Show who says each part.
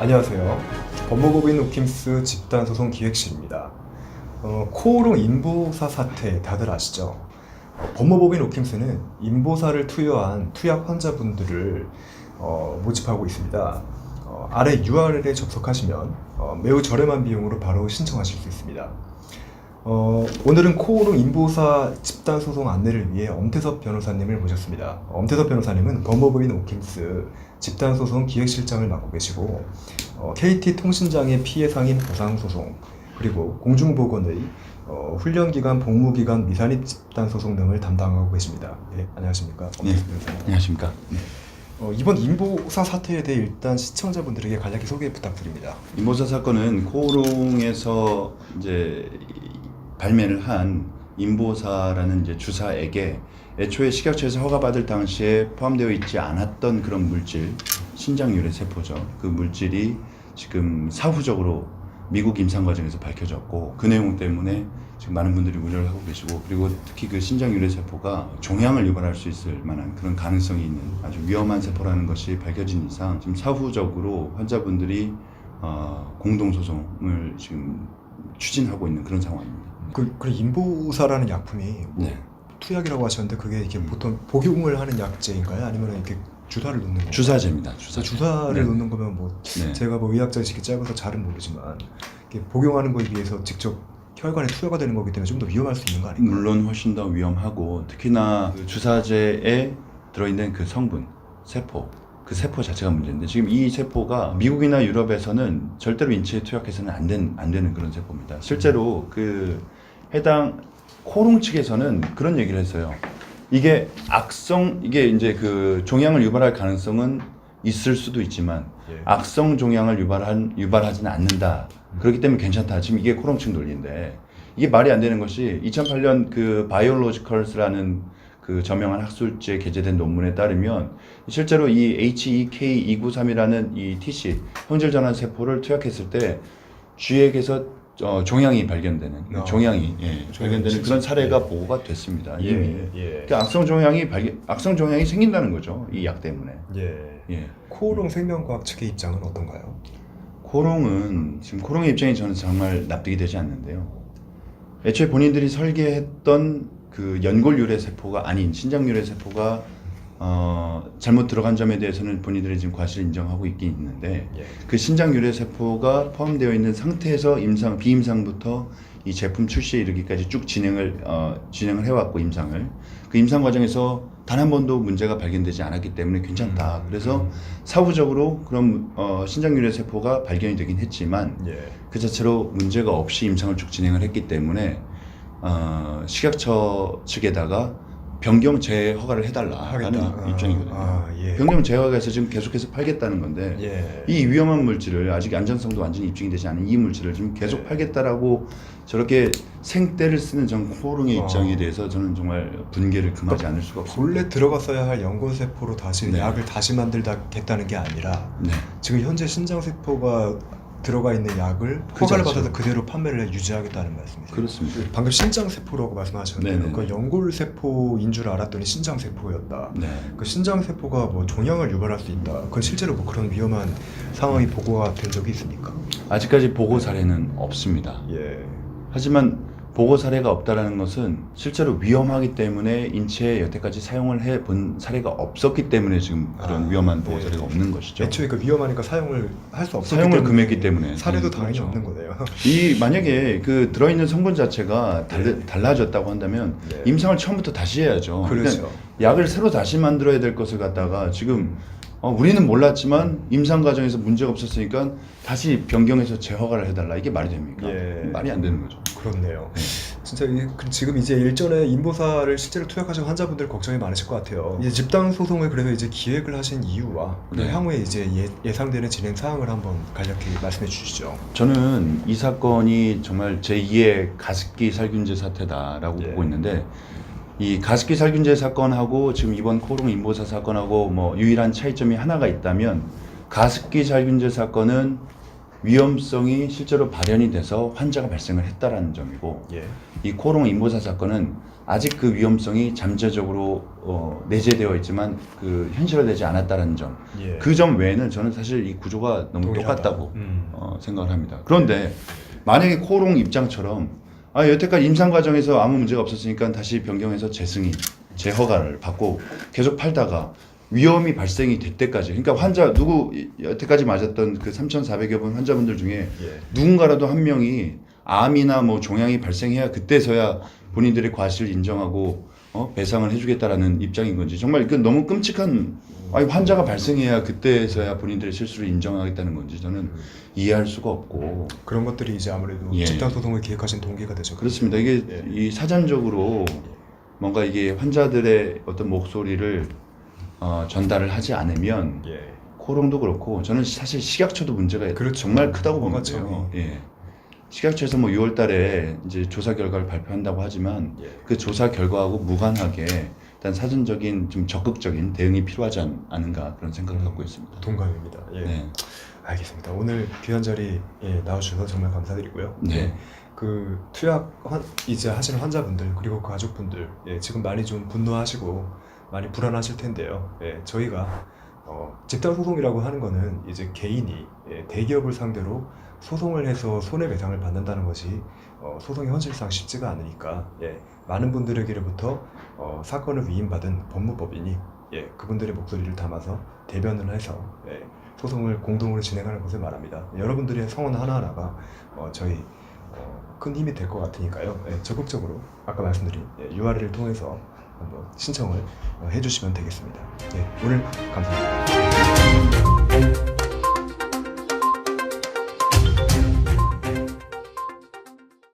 Speaker 1: 안녕하세요. 법무법인 옥힘스 집단소송 기획실입니다. 코오롱 인보사 사태 다들 아시죠? 법무법인 옥힘스는 인보사를 투여한 투약 환자분들을 모집하고 있습니다. 아래 URL에 접속하시면 매우 저렴한 비용으로 바로 신청하실 수 있습니다. 오늘은 코오롱 인보사 집단소송 안내를 위해 엄태섭 변호사님을 모셨습니다. 엄태섭 변호사님은 법무법인 옥힘스 집단소송 기획실장을 맡고 계시고 KT통신장애 피해상인 보상소송 그리고 공중보건의 훈련기관, 복무기관, 미산입 집단소송 등을 담당하고 계십니다. 네, 안녕하십니까?
Speaker 2: 네, 안녕하십니까? 네.
Speaker 1: 이번 인보사 사태에 대해 일단 시청자분들에게 간략히 소개 부탁드립니다.
Speaker 2: 인보사 사건은 코오롱에서 이제 발매를 한 인보사라는 이제 주사에게 애초에 식약처에서 허가받을 당시에 포함되어 있지 않았던 그런 물질, 신장유래 세포죠. 그 물질이 지금 사후적으로 미국 임상 과정에서 밝혀졌고 그 내용 때문에 지금 많은 분들이 우려를 하고 계시고, 그리고 특히 그 신장유래 세포가 종양을 유발할 수 있을 만한 그런 가능성이 있는 아주 위험한 세포라는 것이 밝혀진 이상 지금 사후적으로 환자분들이 공동소송을 지금 추진하고 있는 그런 상황입니다.
Speaker 1: 그 인보사라는 약품이
Speaker 2: 네.
Speaker 1: 투약이라고 하셨는데 그게 이렇게 보통 복용을 하는 약제인가요? 아니면 이렇게 주사를 놓는 건가요?
Speaker 2: 주사제입니다.
Speaker 1: 주사를
Speaker 2: 네.
Speaker 1: 놓는 거면 뭐
Speaker 2: 네.
Speaker 1: 제가 뭐 의학 지식이 짧아서 잘은 모르지만 이렇게 복용하는 거에 비해서 직접 혈관에 투여가 되는 거기 때문에 좀 더 위험할 수 있는 거 아닌가요?
Speaker 2: 물론 훨씬 더 위험하고, 특히나 그 주사제에 들어있는 그 성분, 세포, 그 세포 자체가 문제인데 지금 이 세포가 미국이나 유럽에서는 절대로 인체에 투약해서는 안 되는 그런 세포입니다. 실제로 그 해당 코오롱 측에서는 그런 얘기를 했어요. 이게 이게 이제 그 종양을 유발할 가능성은 있을 수도 있지만
Speaker 1: 예.
Speaker 2: 악성 종양을 유발하지는 않는다. 그렇기 때문에 괜찮다. 지금 이게 코오롱 측 논리인데 이게 말이 안 되는 것이 2008년 그 바이올로지컬스라는 그 저명한 학술지에 게재된 논문에 따르면 실제로 이 HEK293이라는 이 TC 형질 전환 세포를 투약했을 때 쥐에게서 종양이 발견되는 발견되는 그런 사례가 보고가 됐습니다. 이미. 그러니까 악성 종양이 생긴다는 거죠. 이 약 때문에. 예.
Speaker 1: 코오롱 생명과학 측의 입장은 어떤가요?
Speaker 2: 코오롱은 지금 코오롱의 입장이 저는 정말 납득이 되지 않는데요. 애초에 본인들이 설계했던 그 연골 유래 세포가 아닌 신장 유래 세포가 잘못 들어간 점에 대해서는 본인들이 지금 과실을 인정하고 있긴 있는데 그 신장 유래 세포가 포함되어 있는 상태에서 비임상부터 이 제품 출시에 이르기까지 쭉 진행을 해왔고 그 임상 과정에서 단 한 번도 문제가 발견되지 않았기 때문에 괜찮다. 그래서 사후적으로 그런 신장 유래 세포가 발견이 되긴 했지만 그 자체로 문제가 없이 임상을 쭉 진행을 했기 때문에 식약처 측에다가 변경 재허가를 해달라는 입장이거든요. 변경 재허가에서 지금 계속해서 팔겠다는 건데 이 위험한 물질을, 아직 안전성도 완전히 입증이 되지 않은 이 물질을 지금 계속 팔겠다라고 저렇게 생떼를 쓰는 전 코오롱의 입장에 대해서 저는 정말 분개를 금하지 않을 수가 없습니다.
Speaker 1: 본래 들어갔어야 할 연골세포로 다시 약을 다시 만들겠다는 게 아니라 지금 현재 신장세포가 들어가 있는 약을 허가를 받아서 그대로 판매를 유지하겠다는 말씀이세요?
Speaker 2: 그렇습니다.
Speaker 1: 방금 신장세포라고 말씀하셨는데 그 연골세포인 줄 알았더니 신장세포였다. 그 신장세포가 뭐 종양을 유발할 수 있다. 그건 실제로 뭐 그런 위험한 상황이 보고가 된 적이 있습니까?
Speaker 2: 아직까지 보고 사례는 없습니다. 하지만 보고 사례가 없다라는 것은 실제로 위험하기 때문에 인체에 여태까지 사용을 해본 사례가 없었기 때문에 지금 그런 위험한 보고 사례가 없는 것이죠.
Speaker 1: 애초에 그 위험하니까 사용을 할 수 없었기
Speaker 2: 사용을
Speaker 1: 때문에
Speaker 2: 금했기 때문에
Speaker 1: 사례도 당연히
Speaker 2: 그렇죠.
Speaker 1: 없는 거네요.
Speaker 2: 만약에 그 들어있는 성분 자체가 달라졌다고 한다면 임상을 처음부터 다시 해야죠.
Speaker 1: 그렇죠.
Speaker 2: 그러니까 약을 새로 다시 만들어야 될 것을 갖다가 지금 우리는 몰랐지만 임상 과정에서 문제가 없었으니까 다시 변경해서 재허가를 해달라. 이게 말이 됩니까? 말이 안 되는 거죠.
Speaker 1: 그렇네요. 진짜 지금 이제 일전에 인보사를 실제로 투약하신 환자분들 걱정이 많으실 것 같아요. 이제 집단 소송을 그래서 이제 기획을 하신 이유와 향후에 이제 예상되는 진행 사항을 한번 간략히 말씀해 주시죠.
Speaker 2: 저는 이 사건이 정말 제2의 가습기 살균제 사태다라고 보고 있는데, 이 가습기 살균제 사건하고 지금 이번 코오롱 인보사 사건하고 뭐 유일한 차이점이 하나가 있다면, 가습기 살균제 사건은 위험성이 실제로 발현이 돼서 환자가 발생을 했다라는 점이고
Speaker 1: 예.
Speaker 2: 이 코롱 인보사 사건은 아직 그 위험성이 잠재적으로 내재되어 있지만 그 현실화되지 않았다는 점.
Speaker 1: 예.
Speaker 2: 그 점 외에는 저는 사실 이 구조가 너무
Speaker 1: 동일하다.
Speaker 2: 똑같다고 생각을 합니다. 그런데 만약에 코롱 입장처럼 여태까지 임상 과정에서 아무 문제가 없었으니까 다시 변경해서 재허가를 받고 계속 팔다가 위험이 발생이 될 때까지, 그러니까 환자 여태까지 맞았던 그 3,400여 분 환자분들 중에
Speaker 1: 예.
Speaker 2: 누군가라도 한 명이 암이나 뭐 종양이 발생해야 그때서야 본인들의 과실을 인정하고 배상을 해주겠다라는 입장인 건지, 정말 이건 너무 끔찍한, 환자가 발생해야 그때서야 본인들의 실수를 인정하겠다는 건지 저는 이해할 수가 없고.
Speaker 1: 그런 것들이 이제 아무래도
Speaker 2: 예.
Speaker 1: 집단 소송을 기획하신 동기가 되죠.
Speaker 2: 그렇습니다. 이게
Speaker 1: 예.
Speaker 2: 이 사전적으로 뭔가 이게 환자들의 어떤 목소리를 전달을 하지 않으면
Speaker 1: 예.
Speaker 2: 코롱도 그렇고 저는 사실 식약처도 문제가
Speaker 1: 그렇죠.
Speaker 2: 정말 크다고
Speaker 1: 뭔가
Speaker 2: 보는데요. 예. 식약처에서 뭐 6월달에 이제 조사 결과를 발표한다고 하지만
Speaker 1: 예.
Speaker 2: 그 조사 결과하고 무관하게 일단 사전적인 좀 적극적인 대응이 필요하지 않은가 그런 생각을 갖고 있습니다.
Speaker 1: 동감입니다. 예.
Speaker 2: 네.
Speaker 1: 알겠습니다. 오늘 귀한 자리 나와주셔서 정말 감사드리고요.
Speaker 2: 네.
Speaker 1: 예. 그 투약 이제 하시는 환자분들 그리고 그 가족분들 지금 많이 좀 분노하시고 많이 불안하실 텐데요. 저희가 집단 소송이라고 하는 거는 이제 개인이 대기업을 상대로 소송을 해서 손해배상을 받는다는 것이 소송이 현실상 쉽지가 않으니까 많은 분들에게로부터 사건을 위임받은 법무법인이 그분들의 목소리를 담아서 대변을 해서 소송을 공동으로 진행하는 것을 말합니다. 여러분들의 성원 하나하나가 저희 큰 힘이 될 것 같으니까요. 적극적으로 아까 말씀드린 URL을 통해서 한번 신청을 해주시면 되겠습니다. 오늘 감사합니다.